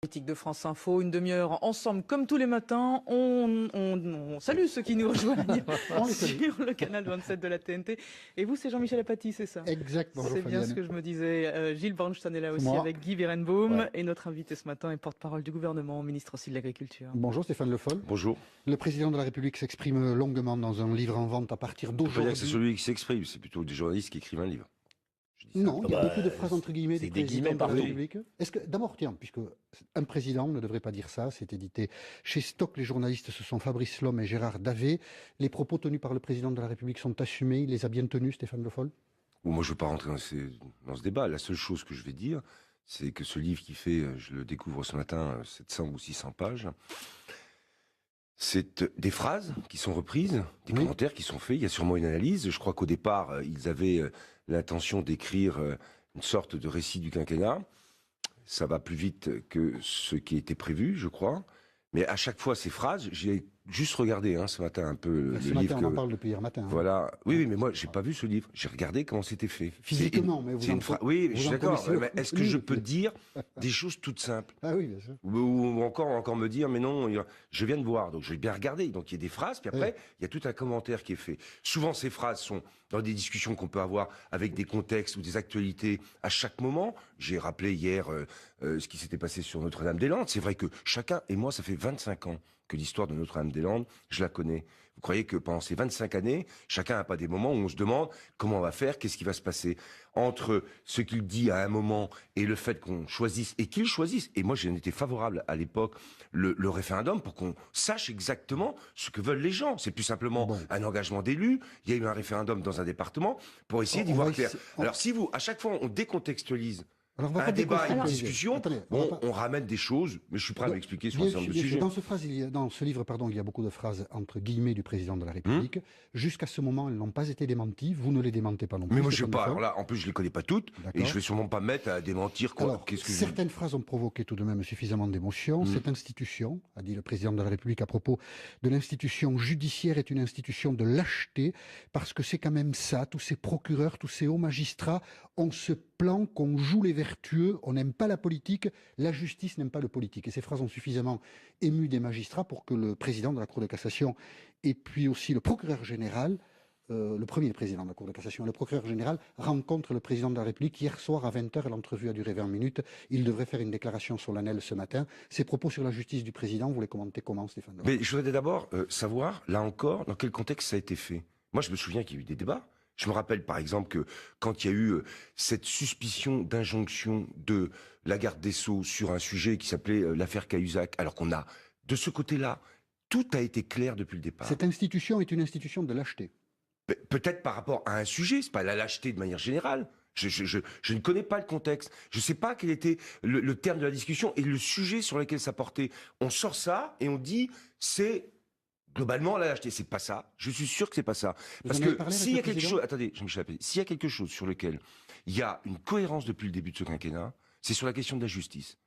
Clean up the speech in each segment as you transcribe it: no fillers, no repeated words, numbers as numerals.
Politique de France Info, une demi-heure ensemble comme tous les matins. On salue ceux qui nous rejoignent sur le canal 27 de la TNT. Et vous, c'est Jean-Michel Apathy, c'est ça? Exact, bonjour C'est bien Fabienne. ce que je me disais. Gilles Bornstein est là aussi Moi. avec Guy Werenbaum. Ouais. Et notre invité ce matin est porte-parole du gouvernement, ministre aussi de l'Agriculture. Bonjour Stéphane Le Foll. Bonjour. Le président de la République s'exprime longuement dans un livre en vente à partir On peut pas dire d'aujourd'hui. que c'est celui qui s'exprime, c'est plutôt des journalistes qui écrivent un livre. Je dis ça. Non, il y a beaucoup de phrases entre guillemets c'est du des président guillemets de la partout. République. Est-ce que, d'abord, tiens, puisque un président ne devrait pas dire ça, c'est édité chez Stock, les journalistes, ce sont Fabrice Lhomme et Gérard Davet. Les propos tenus par le président de la République sont assumés, il les a bien tenus, Stéphane Le Foll? Moi, je ne veux pas rentrer dans ce débat. La seule chose que je vais dire, c'est que ce livre qui fait, je le découvre ce matin, 700 ou 600 pages, c'est des phrases qui sont reprises, des Oui. commentaires qui sont faits. Il y a sûrement une analyse. Je crois qu'au départ, ils avaient l'intention d'écrire une sorte de récit du quinquennat. Ça va plus vite que ce qui était prévu, je crois. Mais à chaque fois, ces phrases, j'ai juste regardé ce matin un peu le Ce livre. matin, on en parle depuis hier matin. hein. Voilà. Oui, mais moi, j'ai pas vu ce livre. J'ai regardé comment c'était fait. Physiquement, mais vous C'est en une phrase. co- Oui, vous je suis en d'accord. connaissez le Mais est-ce que contenu. je peux dire des choses toutes simples? Ah oui, bien sûr. Ou encore me dire, mais non, je viens de voir, donc je vais bien regarder. Donc il y a des phrases, puis après, il y a tout un commentaire qui est fait. Souvent, ces phrases sont dans des discussions qu'on peut avoir avec des contextes ou des actualités à chaque moment. J'ai rappelé hier ce qui s'était passé sur Notre-Dame-des-Landes. C'est vrai que chacun, et moi, ça fait 25 ans que l'histoire de Notre-Dame-des-Landes, je la connais. Vous croyez que pendant ces 25 années, chacun n'a pas des moments où on se demande comment on va faire, qu'est-ce qui va se passer entre ce qu'il dit à un moment et le fait qu'on choisisse, et qu'il choisisse. Et moi, j'en étais favorable à l'époque, le référendum, pour qu'on sache exactement ce que veulent les gens. C'est plus simplement un engagement d'élu. Il y a eu un référendum dans un département pour essayer d'y On voir va clair. essayer- Alors si vous, à chaque fois, on décontextualise Alors, on va un pas débat, une décontextualiser. discussion, Attendez, on va pas- on ramène des choses, mais je suis prêt à m'expliquer sur un Bien certain sûr, nombre de bien sûr. sujets. Dans ce livre, il y a beaucoup de phrases entre guillemets du président de la République. Jusqu'à ce moment, elles n'ont pas été démenties. Vous ne les démentez pas non plus. Mais moi, je sais Stéphane pas. Le Alors Foll. là, en plus, je les connais pas toutes, et D'accord. je vais sûrement pas me mettre à démentir quoi. Alors, Qu'est-ce que je... certaines phrases ont provoqué tout de même suffisamment d'émotion. Cette institution, a dit le président de la République à propos de l'institution judiciaire, est une institution de lâcheté, parce que c'est quand même ça, tous ces procureurs, tous ces hauts magistrats, on se plaint qu'on joue les vertueux, on n'aime pas la politique, la justice n'aime pas le politique. Et ces phrases ont suffisamment ému des magistrats pour que le président de la Cour de cassation et puis aussi le procureur général, le premier président de la Cour de cassation, le procureur général, rencontre le président de la République hier soir à 20h. L'entrevue a duré 20 minutes. Il devrait faire une déclaration solennelle ce matin. Ces propos sur la justice du président, vous les commentez comment, Stéphane? Mais je voudrais d'abord savoir, là encore, dans quel contexte ça a été fait. Moi, je me souviens qu'il y a eu des débats. Je me rappelle, par exemple, que quand il y a eu cette suspicion d'injonction de la garde des Sceaux sur un sujet qui s'appelait l'affaire Cahuzac, alors qu'on a, de ce côté-là, tout a été clair depuis le départ. Cette institution est une institution de lâcheté. Peut-être par rapport à un sujet, c'est pas la lâcheté de manière générale. Je ne connais pas le contexte. Je ne sais pas quel était le terme de la discussion et le sujet sur lequel ça portait. On sort ça et on dit c'est globalement la lâcheté. C'est pas ça. Je suis sûr que c'est pas ça. Vous Parce en avez que parlé avec s'il y le a quelque président chose, attendez, Jean-Michel Apathy, s'il y a quelque chose sur lequel il y a une cohérence depuis le début de ce quinquennat, c'est sur la question de la justice.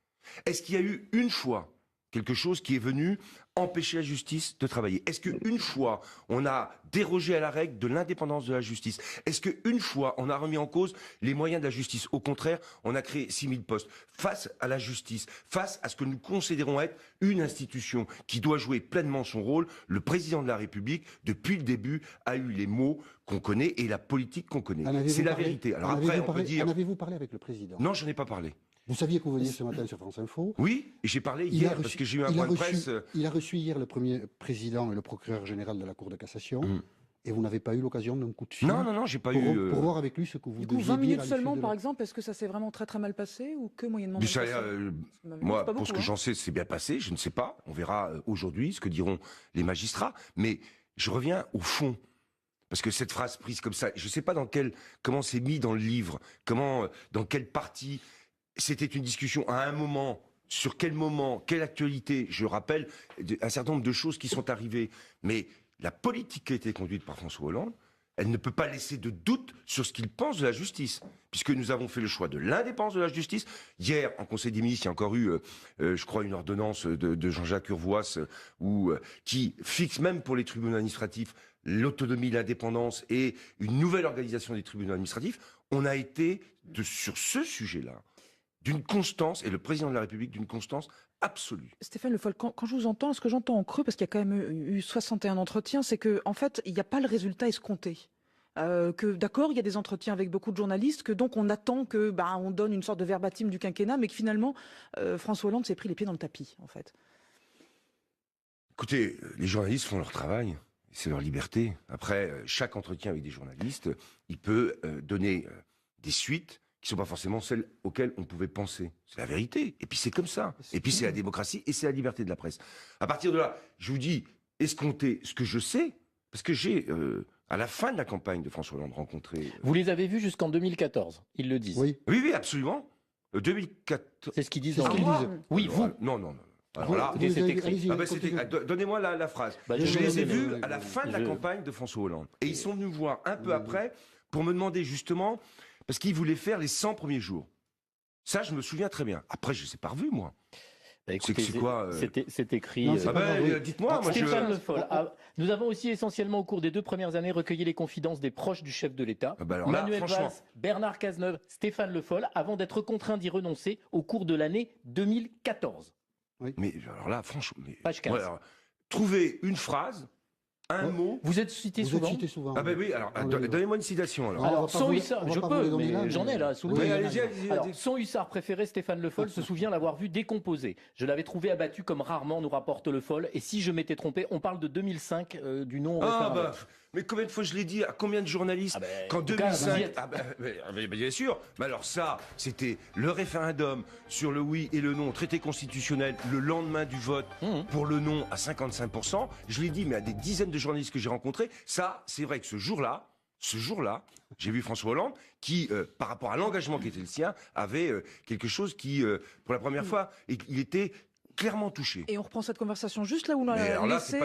Est-ce qu'il y a eu une fois quelque chose qui est venu empêcher la justice de travailler? Est-ce qu'une fois, on a dérogé à la règle de l'indépendance de la justice? Est-ce qu'une fois, on a remis en cause les moyens de la justice? Au contraire, on a créé 6000 postes. Face à la justice, face à ce que nous considérons être une institution qui doit jouer pleinement son rôle, le président de la République, depuis le début, a eu les mots qu'on connaît et la politique qu'on connaît. C'est la vérité. Alors après, on peut dire... En avez-vous parlé avec le président? Non, je n'en ai pas parlé. Vous saviez que vous veniez ce matin sur France Info. Oui, et j'ai parlé hier parce que j'ai eu un point de presse... Il a reçu hier le premier président et le procureur général de la Cour de cassation. Et vous n'avez pas eu l'occasion d'un coup de fil Non, j'ai pas pour, eu... pour voir avec lui ce que vous Du coup, deviez 20 dire minutes à l'issue seulement, de par la- exemple, est-ce que ça s'est vraiment très très mal passé ou que moyennement Du mal salaire, passé? moi, pas pour ce beaucoup, que j'en sais, c'est bien passé. Je ne sais pas. On verra aujourd'hui ce que diront les magistrats. Mais je reviens au fond. Parce que cette phrase prise comme ça, je ne sais pas comment c'est mis dans le livre, dans quelle partie. C'était une discussion à un moment. Sur quel moment, quelle actualité? Je rappelle un certain nombre de choses qui sont arrivées. Mais la politique qui a été conduite par François Hollande, elle ne peut pas laisser de doute sur ce qu'il pense de la justice, puisque nous avons fait le choix de l'indépendance de la justice. Hier, en Conseil des ministres, il y a encore eu, je crois, une ordonnance de Jean-Jacques Urvoas qui fixe même pour les tribunaux administratifs l'autonomie, l'indépendance et une nouvelle organisation des tribunaux administratifs. On a été, sur ce sujet-là, d'une constance, et le président de la République d'une constance absolue. Stéphane Le Foll, quand je vous entends, ce que j'entends en creux, parce qu'il y a quand même eu 61 entretiens, c'est qu'en fait, il n'y a pas le résultat escompté. Que d'accord, il y a des entretiens avec beaucoup de journalistes, que donc on attend que on donne une sorte de verbatim du quinquennat, mais que finalement François Hollande s'est pris les pieds dans le tapis, en fait. Écoutez, les journalistes font leur travail, c'est leur liberté. Après, chaque entretien avec des journalistes, il peut donner des suites qui ne sont pas forcément celles auxquelles on pouvait penser. C'est la vérité. Et puis c'est comme ça. Et puis c'est la démocratie et c'est la liberté de la presse. À partir de là, je vous dis, escompter ce que je sais, parce que j'ai, à la fin de la campagne de François Hollande, rencontré... Vous les avez vus jusqu'en 2014, ils le disent. Oui. Oui, oui, absolument. 2014... C'est ce qu'ils disent C'est dans ce qu'ils disent. Oui, vous. Non, non, non. Alors là, Écoutez, c'est écrit. allez-y, ah ben, continuez. donnez-moi la phrase. Bah, je les ai vais vus donner. à la fin de la Je- campagne de François Hollande. Et ils sont venus me voir un peu après pour me demander justement, parce qu'ils voulaient faire les 100 premiers jours. Ça, je me souviens très bien. Après, je ne les ai pas revus, moi. Bah, écoutez, c'est quoi, c'est écrit. Non, c'est Ah pas ben, grave, oui. dites-moi, moi je... Stéphane Le Foll. Nous avons aussi essentiellement au cours des 2 premières années recueilli les confidences des proches du chef de l'État. Ah bah alors là, Manuel franchement- Valls, Bernard Cazeneuve, Stéphane Le Foll, avant d'être contraint d'y renoncer au cours de l'année 2014. Mais alors là, franchement... Page 15. alors, trouvez une phrase, un mot... Vous êtes cité Vous êtes souvent. cité souvent. Ah ben oui, alors, Ah, oui. donnez-moi une citation, alors. on va Alors, pas son vous- hussard, on va je pas vous les peux, donner mais là, j'en ai là, sous le Oui, nez. allez-y. Alors, son hussard préféré, Stéphane Le Foll, se souvient l'avoir vu décomposé. Je l'avais trouvé abattu comme rarement, nous rapporte Le Foll. Et si je m'étais trompé, on parle de 2005, du nom. Ah bah, mais combien de fois je l'ai dit à combien de journalistes Ah ben, qu'en en tout cas, vous y 2005 êtes. mais bien sûr. Mais alors ça, c'était le référendum sur le oui et le non, traité constitutionnel, le lendemain du vote pour le non à 55%. Je l'ai dit, mais à des dizaines de journalistes que j'ai rencontrés, ça, c'est vrai que ce jour-là, j'ai vu François Hollande qui, par rapport à l'engagement qui était le sien, avait quelque chose qui, pour la première fois, il était clairement touché. Et on reprend cette conversation juste là où on a Mais alors là, laissé.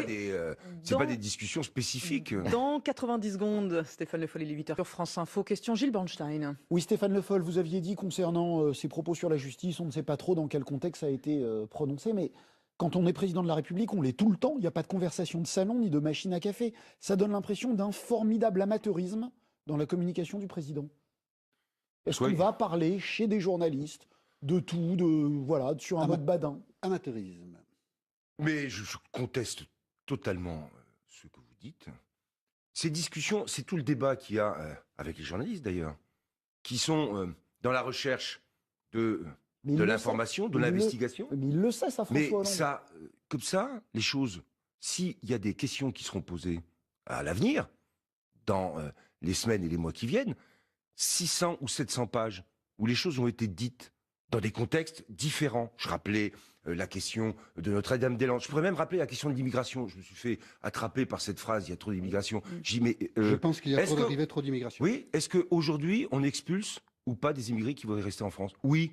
c'est pas des discussions spécifiques. Dans 90 secondes, Stéphane Le Foll, il est 8h sur France Info. Question Gilles Bornstein. Oui, Stéphane Le Foll, vous aviez dit concernant ses propos sur la justice, on ne sait pas trop dans quel contexte ça a été prononcé, mais quand on est président de la République, on l'est tout le temps. Il n'y a pas de conversation de salon ni de machine à café. Ça donne l'impression d'un formidable amateurisme dans la communication du président. Est-ce Oui. qu'on va parler chez des journalistes de tout, voilà, sur un mode badin? Amateurisme. Mais je conteste totalement ce que vous dites. Ces discussions, c'est tout le débat qu'il y a avec les journalistes d'ailleurs, qui sont dans la recherche de Mais il le l'information, sait. de Mais il le- l'investigation. Mais il le sait, ça, François Mais Hollande. ça, comme ça, les choses, s'il y a des questions qui seront posées à l'avenir, dans les semaines et les mois qui viennent, 600 ou 700 pages où les choses ont été dites dans des contextes différents. Je rappelais la question de Notre-Dame des Landes. Je pourrais même rappeler la question de l'immigration. Je me suis fait attraper par cette phrase, il y a trop d'immigration. J'ai dit, mais, Je pense qu'il y a est-ce trop que- d'arrivées, trop d'immigration. oui, est-ce qu'aujourd'hui, on expulse ou pas des immigrés qui voudraient rester en France? Oui.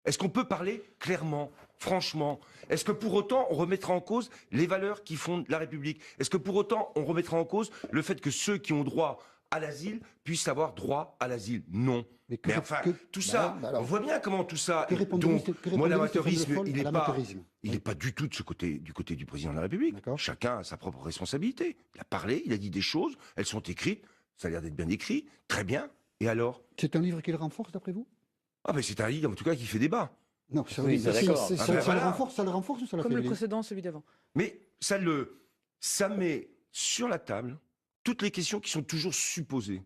Est-ce qu'on peut parler clairement, franchement? Est-ce que pour autant, on remettra en cause les valeurs qui fondent la République? Est-ce que pour autant, on remettra en cause le fait que ceux qui ont droit à l'asile puissent avoir droit à l'asile? Non. Mais Mais enfin, tout bah, ça, bah alors, on voit bien comment tout ça... Que répondez-vous, donc, que moi, répondez-vous, l'amateurisme, Stéphane Le Foll, il à n'est pas... l'amateurisme? Il n'est pas du tout de du côté du président de la République. D'accord. Chacun a sa propre responsabilité. Il a parlé, il a dit des choses, elles sont écrites, ça a l'air d'être bien écrit, très bien. Et alors? C'est un livre qui le renforce, d'après vous? Ah ben c'est un livre, en tout cas, qui fait débat. Non, ça, Oui, oui, c'est ça, d'accord. ça, Ah ça ben le voilà. renforce ou ça la Comme le faiblit? précédent, celui d'avant. Mais ça met sur la table toutes les questions qui sont toujours supposées,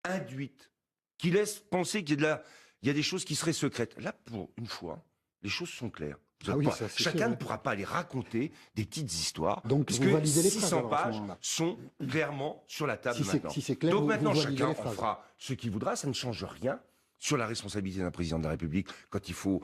induites, qui laissent penser qu'il y a des choses qui seraient secrètes. Là, pour une fois, les choses sont claires. Ah oui, ça, c'est Chacun sûr, ne oui. pourra pas aller raconter des petites histoires. Donc, parce vous que validez les phrases, 600 alors, à ce pages moment-là. sont clairement sur la table Si c'est- maintenant. si c'est clair, Donc vous maintenant, validez chacun les en phrases. fera ce qu'il voudra. Ça ne change rien sur la responsabilité d'un président de la République quand il faut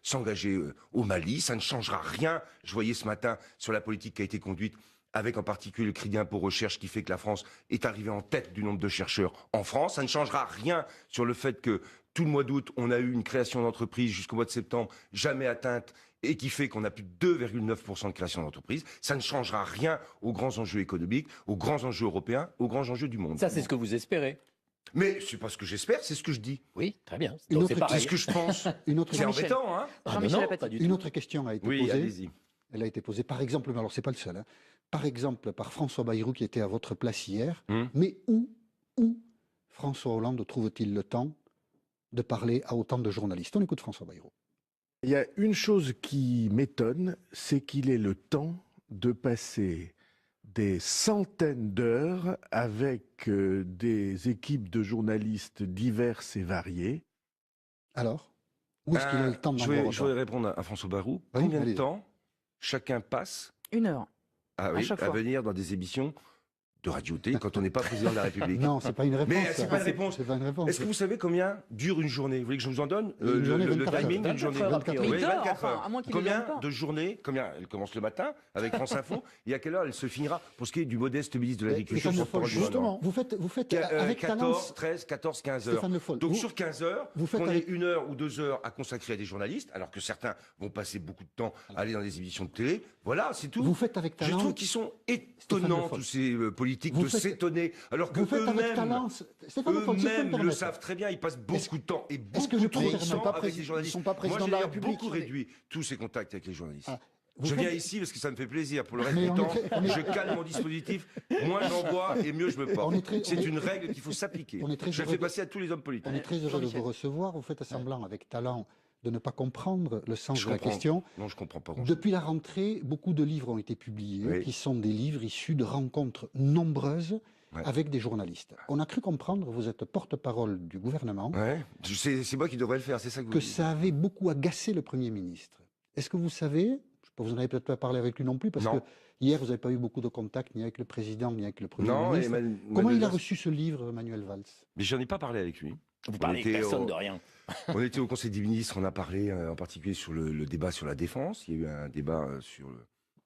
s'engager au Mali. Ça ne changera rien. Je voyais ce matin sur la politique qui a été conduite avec en particulier le crédit d'impôt recherche qui fait que la France est arrivée en tête du nombre de chercheurs en France. Ça ne changera rien sur le fait que tout le mois d'août, on a eu une création d'entreprise jusqu'au mois de septembre jamais atteinte et qui fait qu'on a plus de 2,9% de création d'entreprise. Ça ne changera rien aux grands enjeux économiques, aux grands enjeux européens, aux grands enjeux du monde. Ça, c'est ce que vous espérez. Mais c'est pas ce que j'espère, c'est ce que je dis. Oui, très bien. Une Donc, autre c'est C'est pareil. ce que je pense. Une autre, C'est Jean-Michel. embêtant, hein? Ah, Jean-Michel non, Apathy. pas du une tout. autre question a été Oui, posée. allez-y. Elle a été posée, par exemple, mais alors c'est pas le seul, hein, par exemple par François Bayrou qui était à votre place hier. Hum. Mais où François Hollande trouve-t-il le temps de parler à autant de journalistes. On écoute François Bayrou. Il y a une chose qui m'étonne, c'est qu'il ait le temps de passer des centaines d'heures avec des équipes de journalistes diverses et variées. Alors, où est-ce qu'il a le temps de Je voudrais répondre à François Bayrou. Oui, Combien de allez-y. temps chacun passe 1 heure. à chaque fois. venir dans des émissions de radio-télé quand on n'est pas président de la République? Non, c'est pas une réponse. Mais c'est pas une réponse. C'est pas une réponse. Est-ce que vous savez combien dure une journée? Vous voulez que je vous en donne Une journée, le 24 heures. timing d'une 24 journée? heures, a 24 priori. Mais il dort, 24 enfin, heures. à moins qu'il ne Combien dorme pas. de journées? Combien elle commence le matin avec France Info et à quelle heure elle se finira pour ce qui est du modeste ministre de l'Agriculture? Stéphane Le Foll, porte-parole du gouvernement. Justement. Vous faites avec 14, talent, 13, 14, 15 heures. Stéphane Le Foll. Donc vous- sur 15 heures, vous faites qu'on avec- ait 1 heure ou 2 heures à consacrer à des journalistes, alors que certains vont passer beaucoup de temps à aller dans des émissions de télé, voilà, c'est tout. Vous faites avec Je talent. trouve qu'ils sont Stéphane étonnants, Le Foll. tous ces politiques, Vous de faites- s'étonner, alors que Vous faites avec talent. eux-mêmes Stéphane Le Foll, si je peux me eux-mêmes le permettre. savent très bien, ils passent beaucoup de temps et beaucoup que je trop peux me de permettre- temps pas avec les ils journalistes. sont pas Moi, présidents j'ai de la d'ailleurs République. beaucoup réduit tous ces contacts avec les journalistes. Ah, vous Je viens faites- ici parce que ça me fait plaisir. Pour le reste Mais du on temps, est très- on est- je calme mon dispositif. Moins j'en vois et mieux je me porte. On est très- C'est on est- une règle qu'il faut s'appliquer. on est très Je le heureux fais de- passer à tous les hommes politiques. On est très heureux de Jean-Michel. vous recevoir. Vous faites semblant avec talent de ne pas comprendre le sens Je de la comprends. question. Non, je comprends pas. grand-chose. Depuis la rentrée, beaucoup de livres ont été publiés, Oui. qui sont des livres issus de rencontres nombreuses Ouais. avec des journalistes. On a cru comprendre, vous êtes porte-parole du gouvernement, Ouais, c'est moi qui devrais le faire. C'est ça que vous que dites. ça avait beaucoup agacé le Premier ministre. Est-ce que vous savez, vous n'en avez peut-être pas parlé avec lui non plus, parce Non. que hier, vous n'avez pas eu beaucoup de contacts ni avec le président, ni avec le Premier Non, ministre. Comment il a reçu ce livre, Manuel Valls? Mais j'en ai pas parlé avec lui. Vous parlez était personne au- de rien. On était au Conseil des ministres, on a parlé en particulier sur le débat sur la défense. Il y a eu un débat sur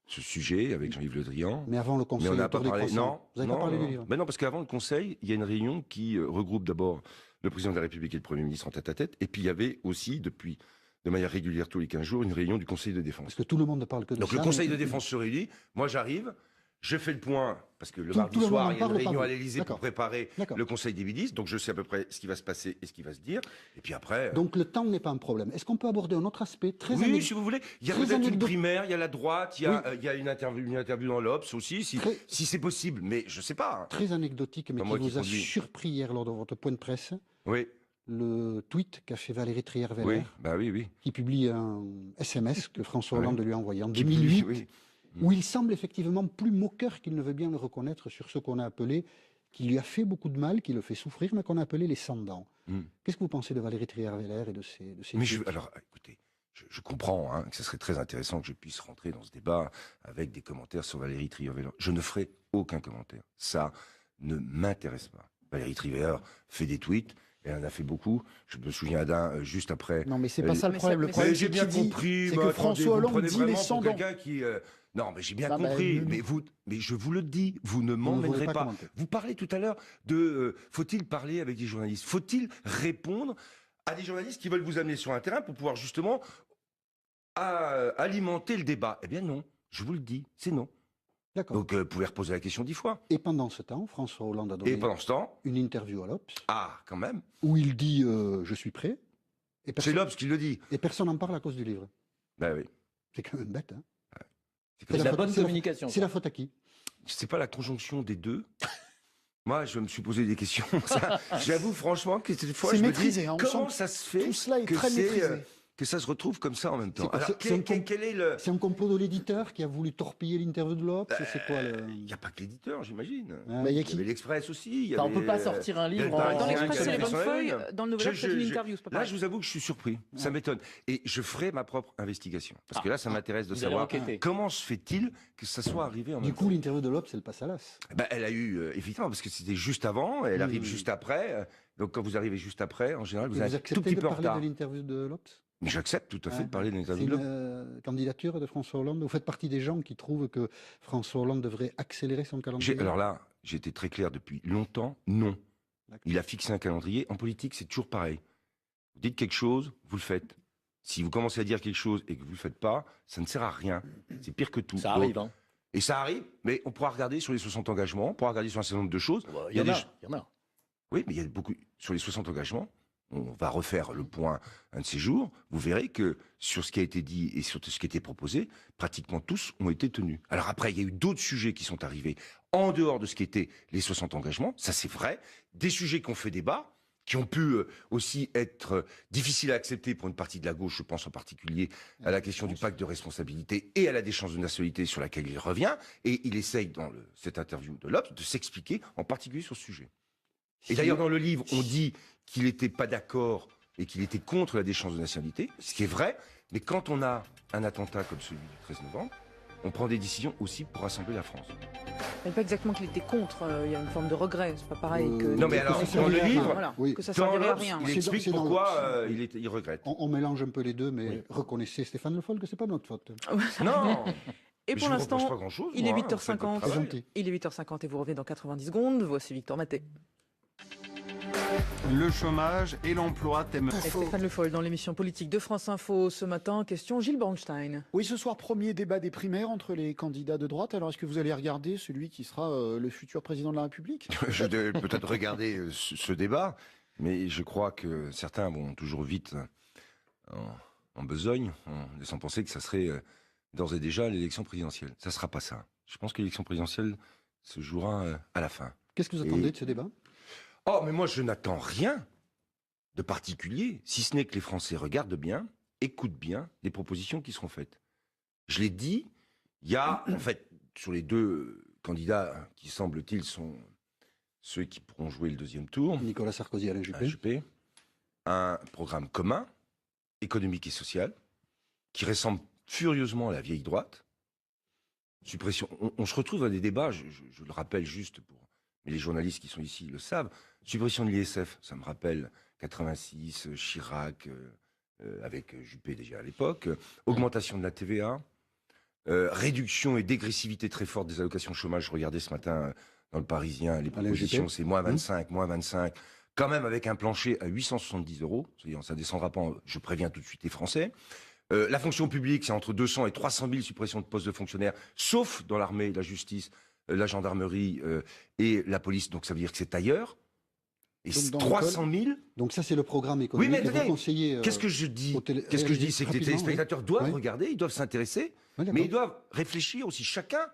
ce sujet avec Jean-Yves Le Drian. Mais avant le Mais Conseil on n'a pas autour des parlé. croissants, Non, vous n'avez non, pas parlé non. du livre. Mais non, parce qu'avant le Conseil, il y a une réunion qui regroupe d'abord le président de la République et le Premier ministre en tête-à-tête. Et puis il y avait aussi, depuis de manière régulière tous les 15 jours, une réunion du Conseil de défense. Parce que tout le monde ne parle que de Donc ça. le Conseil mais- de défense se réunit. Moi j'arrive. Je fais le point, parce que le Tout mardi le monde soir, en il y a une parle, pas réunion vous. à l'Élysée pour D'accord. préparer D'accord. le Conseil des ministres. Donc je sais à peu près ce qui va se passer et ce qui va se dire. Et puis après... Donc le temps n'est pas un problème. Est-ce qu'on peut aborder un autre aspect très Oui, anecdotique si vous voulez. Il y a très peut-être une anecdote- primaire, il y a la droite, il y a une interview dans l'Obs aussi, Très- si c'est possible. Mais je sais pas. très anecdotique, mais Pas qui moi qui vous a conduis. surpris hier lors de votre point de presse, Oui, le tweet qu'a fait Valérie Trier-Veller, oui, bah oui, oui. qui publie un SMS que François Oui. Hollande lui a envoyé en Qui- 2008, oui. où il semble effectivement plus moqueur qu'il ne veut bien le reconnaître sur ce qu'on a appelé, qui lui a fait beaucoup de mal, qui le fait souffrir, mais qu'on a appelé les sans-dents. Mm. Qu'est-ce que vous pensez de Valérie Trier-Veller et de ces Mais tweets alors, écoutez, je comprends hein, que ce serait très intéressant que je puisse rentrer dans ce débat avec des commentaires sur Valérie Trier-Veller. Je ne ferai aucun commentaire. Ça ne m'intéresse pas. Valérie Trier fait des tweets. Elle en a fait beaucoup. Je me souviens d'un juste après. Non, mais c'est pas ça le Mais problème. ça- Le mais problème, j'ai c'est bien qu'il dit- compris. c'est mais que attendez, François vous Hollande prenez dit vraiment les pour sans-dents. quelqu'un qui. Non, mais j'ai bien Ah bah, compris. nous- Mais je vous le dis, vous ne Vous ne voulez m'emmènerez pas pas. commenter. Vous parlez tout à l'heure de faut-il parler avec des journalistes? Faut-il répondre à des journalistes qui veulent vous amener sur un terrain pour pouvoir justement alimenter le débat? Eh bien non, je vous le dis, c'est non. D'accord. Donc vous pouvez reposer la question 10 fois. Et pendant ce temps, François Hollande a Et donné pendant ce temps, une interview à l'Obs, quand même, où il dit je suis prêt, et c'est personne l'Obs qui le dit. et personne n'en parle à cause du livre. Ben oui. C'est quand même bête. Hein. C'est comme C'est ça. la bonne c'est la- communication. C'est la faute à qui? C'est pas la conjonction des deux. Moi, je me suis posé des questions. Ça, j'avoue franchement que cette fois, C'est je me maîtrisé, dis hein, on comment sent ça se fait Tout cela est que très c'est, maîtrisé. que ça se retrouve comme ça en même temps. C'est quoi, Alors, c'est un com- quel est le... C'est un complot de l'éditeur qui a voulu torpiller l'interview de l'Obs? C'est quoi le... Il n'y a pas que l'éditeur, j'imagine. Hein Bah, il y a Il y qui avait l'Express aussi. il y Enfin, on avait, peut pas sortir un livre Delta en- Dans Air, l'Express, qui c'est avait les fait bonnes son feuilles. une. Dans le Nouvel Obs, c'est une interview. C'est pas Là, pareil. je vous avoue que je suis surpris. Ça m'étonne. Et je ferai ma propre investigation. Parce que là, ça m'intéresse de Vous allez savoir enquêter. comment se fait-il que ça soit arrivé en Du même coup, l'interview de l'Obs, elle passe à l'as. Ben, elle a eu, évidemment, parce que c'était juste avant, elle arrive Oui. juste après. Donc, quand vous arrivez juste après, en général, vous Et avez vous un tout acceptez petit de peu en parler retard. de l'interview de l'Obs? Mais j'accepte tout à fait Hein de parler de C'est l'interview une de l'Obs. candidature de François Hollande. Vous faites partie des gens qui trouvent que François Hollande devrait accélérer son calendrier. Alors là, j'ai été très clair depuis longtemps, non. D'accord. Il a fixé un calendrier. En politique, c'est toujours pareil. Vous dites quelque chose, vous le faites. Si vous commencez à dire quelque chose et que vous ne le faites pas, ça ne sert à rien. C'est pire que tout. Ça Donc, arrive. Hein. Et ça arrive, mais on pourra regarder sur les 60 engagements, on pourra regarder sur un certain nombre de choses. Il y en des a. ch- Il y en a. Oui, mais il y a beaucoup. Sur les 60 engagements, on va refaire le point un de ces jours. Vous verrez que sur ce qui a été dit et sur ce qui a été proposé, pratiquement tous ont été tenus. Alors après, il y a eu d'autres sujets qui sont arrivés en dehors de ce qui étaient les 60 engagements. Ça, c'est vrai. Des sujets qui ont fait débat. qui ont pu aussi être difficiles à accepter pour une partie de la gauche, je pense en particulier à la question du pacte de responsabilité et à la déchéance de nationalité sur laquelle il revient, et il essaye dans cette interview de l'Obs de s'expliquer en particulier sur ce sujet. Et d'ailleurs dans le livre, on dit qu'il n'était pas d'accord et qu'il était contre la déchéance de nationalité, ce qui est vrai, mais quand on a un attentat comme celui du 13 novembre, on prend des décisions aussi pour rassembler la France. Mais pas exactement qu'il était contre, il y a une forme de regret, c'est pas pareil que... Non mais alors, dans le livre, voilà, oui. que ça dans servirait à l'Obs, rien. il explique C'est dans pourquoi il regrette. On mélange un peu les deux, mais reconnaissez, Stéphane Le Foll, que c'est pas notre faute. Non. Et Mais pour je vous reproche l'instant, pas grand-chose, il est moi, hein, 8h50. C'est gentil. Il est 8h50 et vous revenez dans 90 secondes. Voici Victor Maté. Le chômage et l'emploi, thème. Et Stéphane Le Foll dans l'émission politique de France Info. Ce matin, question Gilles Bornstein. Oui, ce soir, premier débat des primaires entre les candidats de droite. Alors, est-ce que vous allez regarder celui qui sera le futur président de la République? Je vais peut-être regarder ce débat, mais je crois que certains vont toujours vite en besogne, en laissant penser que ça serait d'ores et déjà l'élection présidentielle. Ça ne sera pas ça. Je pense que l'élection présidentielle se jouera à la fin. Qu'est-ce que vous attendez de ce débat? Oh, mais moi, je n'attends rien de particulier, si ce n'est que les Français regardent bien, écoutent bien les propositions qui seront faites. Je l'ai dit, il y a, en fait, sur les deux candidats qui, semble-t-il, sont ceux qui pourront jouer le deuxième tour, Nicolas Sarkozy et Alain Juppé. un programme commun, économique et social, qui ressemble furieusement à la vieille droite. Suppression. On se retrouve dans des débats, je le rappelle juste mais les journalistes qui sont ici le savent. Suppression de l'ISF, ça me rappelle 86, Chirac, avec Juppé déjà à l'époque. Augmentation de la TVA. Réduction et dégressivité très forte des allocations chômage. Je regardais ce matin dans le Parisien, les propositions, c'est moins 25, moins 25. Quand même avec un plancher à 870 €. C'est-à-dire, ça descendra pas, je préviens tout de suite les Français. La fonction publique, c'est entre 200 et 300 000 suppressions de postes de fonctionnaires, sauf dans l'armée, la justice, la gendarmerie et la police. Donc ça veut dire que c'est ailleurs. Et Donc, 300 000. Donc ça, c'est le programme économique. Oui, mais et vous attendez, conseillez, qu'est-ce que je dis Qu'est-ce que je dis, c'est que les téléspectateurs doivent regarder, ils doivent s'intéresser, mais ils doivent réfléchir aussi. Chacun,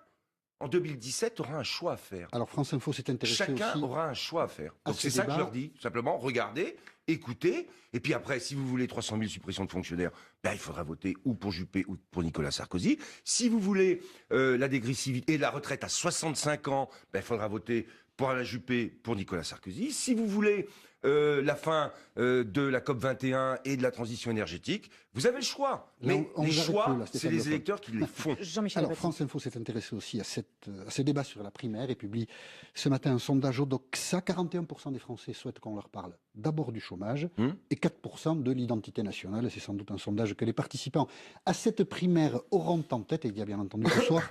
en 2017, aura un choix à faire. Alors France Info s'est intéressé Chacun aussi aura un choix à faire. à Donc ce c'est ça que je débat. leur dis. Simplement, regardez, écoutez, et puis après, si vous voulez 300 000 suppressions de fonctionnaires, ben, il faudra voter ou pour Juppé ou pour Nicolas Sarkozy. Si vous voulez la dégressivité et la retraite à 65 ans, ben, il faudra voter pour Alain Juppé, pour Nicolas Sarkozy. Si vous voulez la fin de la COP21 et de la transition énergétique, vous avez le choix. Là, Mais on les vous arrête choix, peu, là, c'est Stéphane les Le Foll. électeurs qui les font. Jean-Michel Alors, Apathy. France Info s'est intéressé aussi à ce débat sur la primaire et publie ce matin un sondage Odoxa. 41% des Français souhaitent qu'on leur parle d'abord du chômage et 4% de l'identité nationale. C'est sans doute un sondage que les participants à cette primaire auront en tête. Et il y a bien entendu ce soir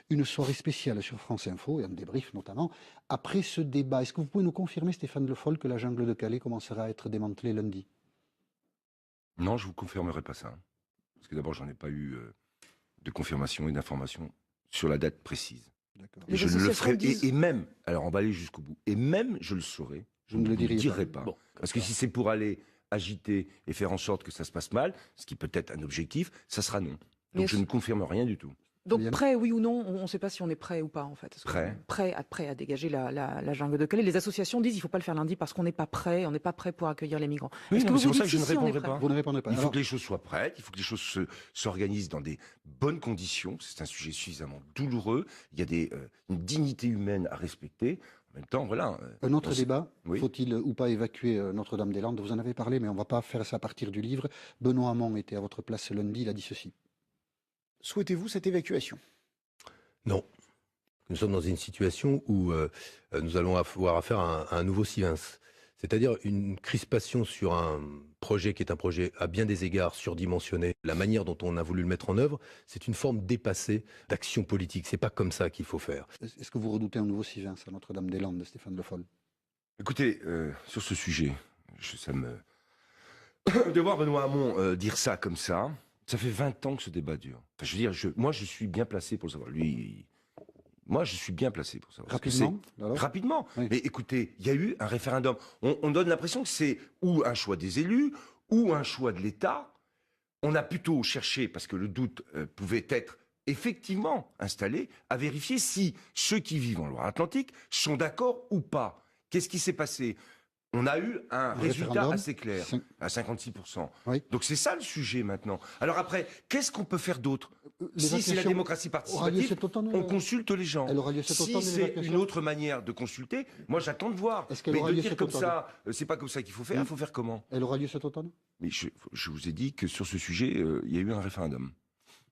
une soirée spéciale sur France Info et un débrief notamment après ce débat. Est-ce que vous pouvez nous confirmer, Stéphane Le Foll, que la jungle de Calais commencera à être démantelée lundi? Non, je vous confirmerai pas ça. Parce que d'abord, j'en ai pas eu de confirmation et d'information sur la date précise. D'accord. Et Les je ne le associations ferai. disent- Et même, alors on va aller jusqu'au bout. Et même, je le saurai. Je ne ne le le diriez dirai pas. Bon, Parce que si c'est pour aller agiter et faire en sorte que ça se passe mal, ce qui peut être un objectif, ça sera non. Mais Donc je ne confirme rien du tout. Donc Yann. prêt, oui ou non, on ne sait pas si on est prêt ou pas en fait. Est-ce qu'on Prêt. est prêt à dégager la jungle de Calais. Les associations disent qu'il ne faut pas le faire lundi parce qu'on n'est pas prêt, on n'est pas prêt pour accueillir les migrants. Oui, Est-ce non, que mais c'est vous pour ça dites que je ne si on est répondrai prêt pas. Vous ne répondez pas. Il faut Alors, que les choses soient prêtes, il faut que les choses s'organisent dans des bonnes conditions. C'est un sujet suffisamment douloureux. Il y a une dignité humaine à respecter. En même temps, voilà. un autre on sait- débat, Oui. faut-il ou pas évacuer Notre-Dame-des-Landes? Vous en avez parlé, mais on ne va pas faire ça à partir du livre. Benoît Hamon était à votre place lundi, il a dit ceci. Souhaitez-vous cette évacuation? Non. Nous sommes dans une situation où nous allons avoir affaire à un nouveau Sivens. C'est-à-dire une crispation sur un projet qui est un projet à bien des égards surdimensionné. La manière dont on a voulu le mettre en œuvre, c'est une forme dépassée d'action politique. C'est pas comme ça qu'il faut faire. Est-ce que vous redoutez un nouveau Sivens à Notre-Dame-des-Landes, Stéphane Le Foll? Écoutez, sur ce sujet, ça me... de voir Benoît Hamon dire ça comme ça fait 20 ans que ce débat dure. Enfin, je veux dire, moi je suis bien placé pour le savoir. Moi je suis bien placé pour savoir. Rapidement, alors Rapidement. Oui. Mais écoutez, il y a eu un référendum. On donne l'impression que c'est ou un choix des élus, ou un choix de l'État. On a plutôt cherché, parce que le doute pouvait être effectivement installé, à vérifier si ceux qui vivent en Loire-Atlantique sont d'accord ou pas. Qu'est-ce qui s'est passé? On a eu un résultat référendum, assez clair, à 56%. Oui. Donc c'est ça le sujet maintenant. Alors après, qu'est-ce qu'on peut faire d'autre? Si c'est la L'évacuation démocratie aura lieu participative, cet automne, on consulte les gens. Elle aura lieu cet automne, Si c'est l'évacuation une autre manière de consulter, moi j'attends de voir. Est-ce qu'elle Mais aura de lieu dire cet comme automne ça, c'est pas comme ça qu'il faut faire, il faut faire comment? Elle aura lieu cet automne? Mais je vous ai dit que sur ce sujet, il y a eu un référendum.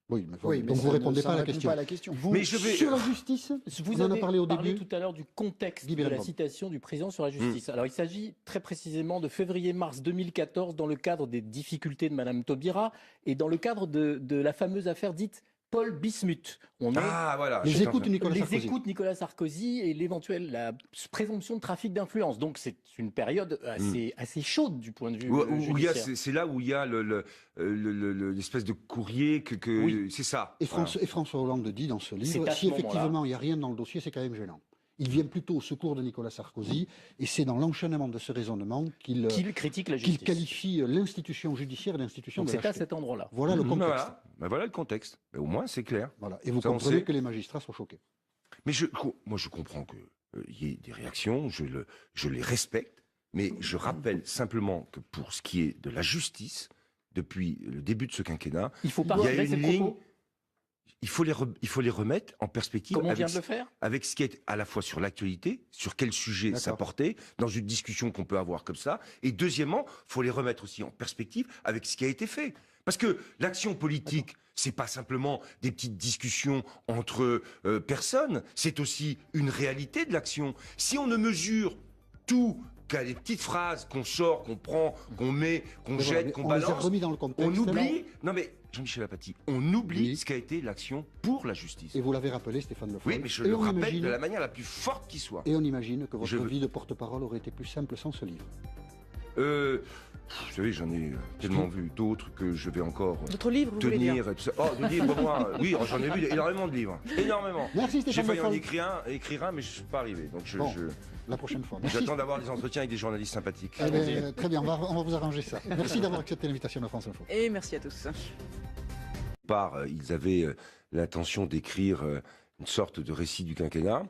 Oui, mais, Oui, mais donc ça vous répondez ça pas à la répond question. pas à la question. Mais je vais... Sur la justice, Vous on en a avez parlé au parlé début. tout à l'heure du contexte Guy de la Berenbaum. citation du président sur la justice. Alors il s'agit très précisément de février-mars 2014 dans le cadre des difficultés de Madame Taubira et dans le cadre de la fameuse affaire dite Paul Bismuth. On est Ah voilà. Les j'étais en écoutes train- Nicolas les Sarkozy. écoutes Nicolas Sarkozy et la présomption de trafic d'influence. Donc c'est une période assez chaude du point de vue Où il y a, judiciaire. c'est là où il y a l'espèce de courrier que Oui. c'est ça. Et François Hollande dit dans ce livre, C'est à ce si moment-là. effectivement il n'y a rien dans le dossier, c'est quand même gênant. Il vient plutôt au secours de Nicolas Sarkozy, et c'est dans l'enchaînement de ce raisonnement qu'il Critique la justice. qualifie l'institution judiciaire d'institution Donc de c'est à lâcheté. cet endroit-là. Voilà le Ben contexte. voilà. Ben voilà le contexte. Ben au moins c'est clair. Voilà. Et vous Ça, on comprenez sait. que les magistrats sont choqués. Mais moi je comprends que y ait des réactions, je les respecte, mais je rappelle simplement que pour ce qui est de la justice, depuis le début de ce quinquennat, Il faut pas il y a retirer une ces ligne. propos, Il faut les remettre en perspective comme on avec, vient de le faire. avec ce qui est à la fois sur l'actualité, sur quel sujet ça D'accord. portait, dans une discussion qu'on peut avoir comme ça, et deuxièmement, faut les remettre aussi en perspective avec ce qui a été fait. Parce que l'action politique, c'est pas simplement des petites discussions entre personnes, c'est aussi une réalité de l'action. Si on ne mesure tout qu'à des petites phrases qu'on sort, qu'on prend, qu'on met, qu'on Mais voilà, jette, mais qu'on on les a balance, remis dans le contexte. on oublie. Non mais Jean-Michel Apathy, on oublie Oui. ce qu'a été l'action pour la justice. Et vous l'avez rappelé, Stéphane Le Foll. Oui, mais je Et le on rappelle imagine- de la manière la plus forte qui soit. Et on imagine que Je votre veux- vie de porte-parole aurait été plus simple sans ce livre. Vous savez, j'en ai tellement vu d'autres que je vais encore D'autres livres, vous voulez dire? tenir et tout ça. Oh, de livres, moi, oui, j'en ai vu énormément de livres. Énormément. Merci J'ai Stéphane Le failli en Foll. écrire un, mais je ne suis pas arrivé. Donc Bon. La prochaine fois. Merci. j'attends d'avoir des entretiens avec des journalistes sympathiques. Eh bien, très bien, on va vous arranger ça. Merci d'avoir accepté l'invitation de France Info. Et merci à tous. Ils avaient l'intention d'écrire une sorte de récit du quinquennat.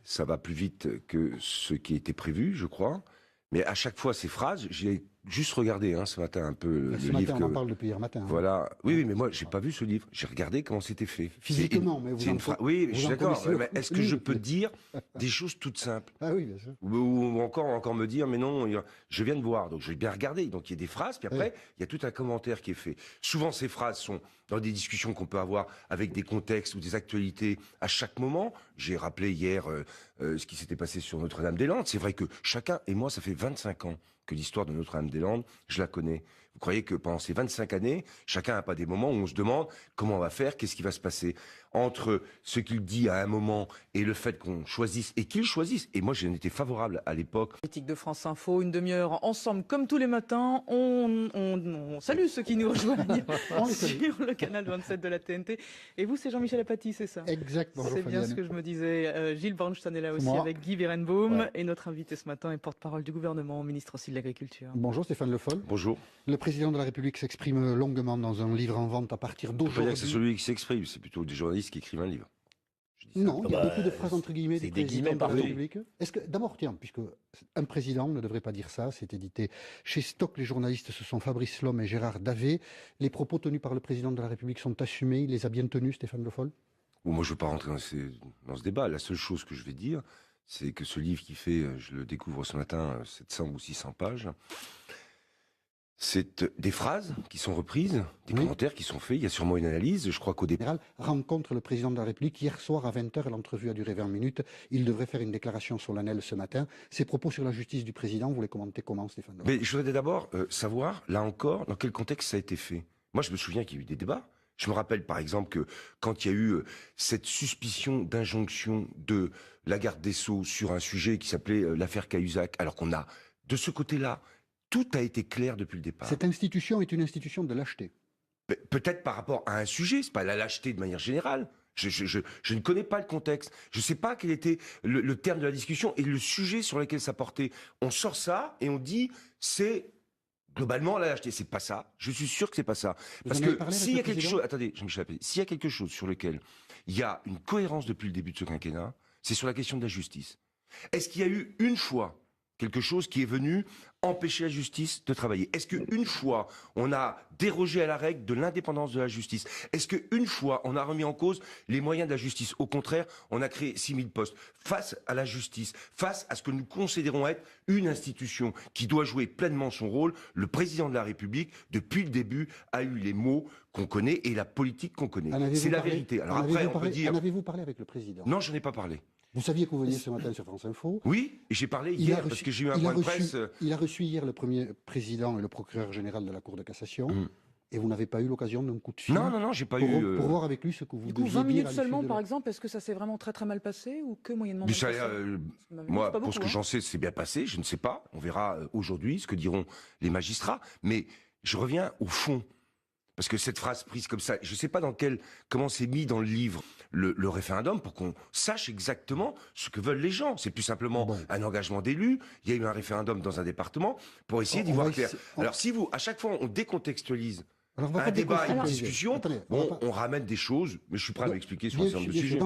Ça va plus vite que ce qui était prévu, je crois. Mais à chaque fois, ces phrases, j'ai juste regardé ce matin un peu le Ce livre matin, on en parle depuis hier matin. hein. Voilà. Oui, mais moi, j'ai pas vu ce livre. J'ai regardé comment c'était fait. Physiquement, mais vous c'est en une co- Oui, vous je suis en d'accord. connaissez le Mais est-ce que je contenu. peux dire des choses toutes simples Ah oui, bien sûr. ou encore me dire, mais non, je viens de voir, donc je vais bien regarder. Donc il y a des phrases, puis après, il y a tout un commentaire qui est fait. Souvent, ces phrases sont dans des discussions qu'on peut avoir avec des contextes ou des actualités à chaque moment. J'ai rappelé hier ce qui s'était passé sur Notre-Dame-des-Landes. C'est vrai que chacun, et moi, ça fait 25 ans que l'histoire de Notre-Dame-des-Landes, je la connais. Vous croyez que pendant ces 25 années, chacun n'a pas des moments où on se demande comment on va faire, qu'est-ce qui va se passer entre ce qu'il dit à un moment et le fait qu'on choisisse et qu'il choisisse. Et moi, j'en étais favorable à l'époque. Politique de France Info, une demi-heure ensemble comme tous les matins. On salue ceux qui nous rejoignent sur le canal 27 de la TNT. Et vous, c'est Jean-Michel Apathy, c'est ça? Exact. Bonjour, C'est bien Fabienne. ce que je me disais. Gilles Bornstein est là aussi Moi. avec Guy Berenbaum. Ouais. Et notre invité ce matin est porte-parole du gouvernement, ministre aussi de l'Agriculture. Bonjour Stéphane Le Foll. Bonjour. Le président de la République s'exprime longuement dans un livre en vente à partir Je peux pas dire d'aujourd'hui. que c'est celui qui s'exprime, c'est plutôt des journalistes qui écrivent un livre. Je dis ça. Non, il y a Ah bah, beaucoup de phrases entre guillemets c'est du des président guillemets de la partout. République. Est-ce que, d'abord, tiens, puisque un président ne devrait pas dire ça, c'est édité chez Stock, les journalistes, ce sont Fabrice Lhomme et Gérard Davet. Les propos tenus par le président de la République sont assumés, il les a bien tenus, Stéphane Le Foll? Bon, moi, je ne veux pas rentrer dans ce débat. La seule chose que je vais dire, c'est que ce livre qui fait, je le découvre ce matin, 700 ou 600 pages, c'est des phrases qui sont reprises, des Oui. commentaires qui sont faits. Il y a sûrement une analyse. Je crois qu'au départ, Général rencontre le président de la République hier soir à 20h. L'entrevue a duré 20 minutes. Il devrait faire une déclaration solennelle ce matin. Ses propos sur la justice du président, vous les commentez comment, Stéphane Le Foll? mais je voudrais d'abord savoir, là encore, dans quel contexte ça a été fait. Moi, je me souviens qu'il y a eu des débats. Je me rappelle, par exemple, que quand il y a eu cette suspicion d'injonction de la garde des Sceaux sur un sujet qui s'appelait l'affaire Cahuzac, alors qu'on a, de ce côté-là, tout a été clair depuis le départ. Cette institution est une institution de lâcheté. Peut-être par rapport à un sujet, c'est pas la lâcheté de manière générale. Je ne connais pas le contexte. Je ne sais pas quel était le terme de la discussion et le sujet sur lequel ça portait. On sort ça et on dit c'est globalement la lâcheté. C'est pas ça. Je suis sûr que c'est pas ça. Vous Parce en avez que parlé avec s'il y a le quelque président chose, attendez, Jean-Michel Apathy, s'il y a quelque chose sur lequel il y a une cohérence depuis le début de ce quinquennat, c'est sur la question de la justice. Est-ce qu'il y a eu une fois quelque chose qui est venu empêcher la justice de travailler? Est-ce qu'une fois, on a dérogé à la règle de l'indépendance de la justice? Est-ce qu'une fois, on a remis en cause les moyens de la justice? Au contraire, on a créé 6000 postes. Face à la justice, face à ce que nous considérons être une institution qui doit jouer pleinement son rôle, le président de la République, depuis le début, a eu les mots qu'on connaît et la politique qu'on connaît. C'est la vérité. Alors après, on peut dire... En avez-vous parlé avec le président? Non, je n'en ai pas parlé. Vous saviez que vous veniez ce matin sur France Info? Oui, et j'ai parlé hier parce que j'ai eu un point de presse. Il a reçu hier le premier président et le procureur général de la Cour de cassation. Et vous n'avez pas eu l'occasion d'un coup de fil? Non, j'ai pas eu. Pour voir avec lui ce que vous Du coup, deviez 20 minutes dire seulement, par exemple, est-ce que ça s'est vraiment très très mal passé ou que moyennement mal passé? Moi, pour ce que j'en sais, c'est bien passé. Je ne sais pas. On verra aujourd'hui ce que diront les magistrats. Mais je reviens au fond. Parce que cette phrase prise comme ça, je ne sais pas comment c'est mis dans le livre le référendum pour qu'on sache exactement ce que veulent les gens. C'est plus simplement un engagement d'élu. Il y a eu un référendum dans un département pour essayer d'y voir clair. Alors si à chaque fois, on décontextualise un débat, une discussion, on ramène des choses, mais je suis prêt à m'expliquer sur un certain nombre de sujets.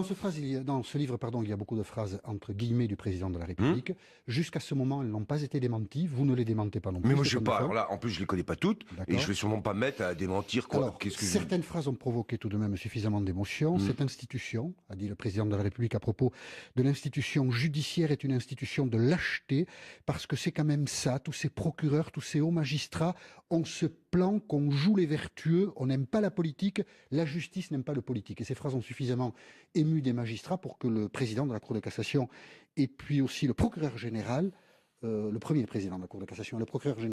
Dans ce livre, il y a beaucoup de phrases entre guillemets du président de la République. Jusqu'à ce moment, elles n'ont pas été démenties. Vous ne les démentez pas non plus. Mais moi, je sais pas. Alors là, en plus, je les connais pas toutes, et je vais sûrement pas me mettre à démentir quoi. Alors, certaines phrases ont provoqué tout de même suffisamment d'émotion. Cette institution, a dit le président de la République à propos de l'institution judiciaire, est une institution de lâcheté, parce que c'est quand même ça. Tous ces procureurs, tous ces hauts magistrats ont ce plan qu'on joue les vertueux, on n'aime pas la politique, la justice n'aime pas le politique. Et ces phrases ont suffisamment ému des magistrats pour que le président de la Cour de cassation et puis aussi le procureur général, le premier président de la Cour de cassation, le procureur général